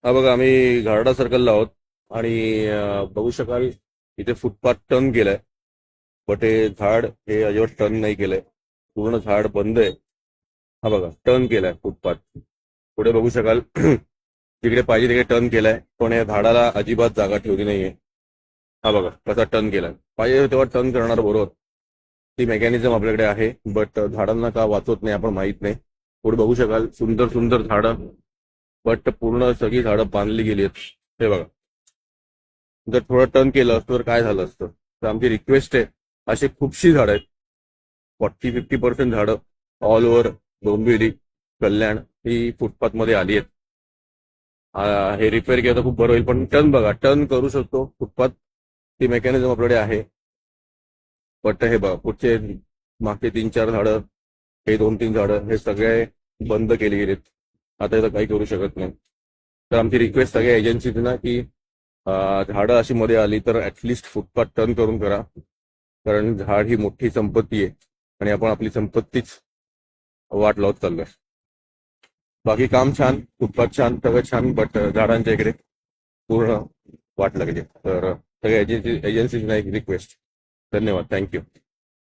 हा बघा, आम्ही घारडा सर्कलला आहोत आणि बघू शकाल इथे फुटपाथ टर्न केलाय. बट हे झाड हे अजिबात टर्न नाही केलंय. पूर्ण झाड बंद आहे. हा बघा, टर्न केलाय फुटपाथ. पुढे बघू शकाल जिकडे पाहिजे तिकडे टर्न केलाय, पण या झाडाला अजिबात जागा ठेवली नाहीये. हा बघा कसा टर्न केलाय. पाहिजे तेव्हा टर्न करणार बरोबर. ती मेकॅनिझम आपल्याकडे आहे, बट झाडांना का वाचवत नाही आपण माहित नाही. पुढे बघू शकाल सुंदर सुंदर झाडं, बट पूर्ण सगळी झाडं बांधली गेली आहेत. हे बघा, जर थोडं टर्न केलं असतं तर काय झालं असतं. तर आमची रिक्वेस्ट आहे, अशी खूपशी झाडं आहेत, 40-50% झाडं ऑल ओव्हर डोंबिवली, कल्याण ही फुटपाथमध्ये आली आहेत. हे रिपेअर केलं तर खूप बरं होईल. पण टर्न बघा, टर्न करू शकतो फुटपाथ, ती मेकॅनिझम आपल्याकडे आहे. बट हे बघा, पुढचे मागचे 3-4 झाडं, हे 2-3 झाडं हे सगळे बंद केली गेलीत. आता इथं काही करू शकत नाही. तर आमची रिक्वेस्ट सगळ्या एजन्सीजना की झाडं अशी मध्ये आली तर ऍटलिस्ट फुटपाथ टर्न करून करा. कारण झाड ही मोठी संपत्ती आहे आणि आपण आपली संपत्तीच वाट लावत चाललोय. बाकी काम छान, फुटपाथ छान, सगळं छान, बट झाडांच्या इकडे पूर्ण वाट लागली. तर सगळ्या एजन्सीजना एक रिक्वेस्ट. धन्यवाद, थँक्यू.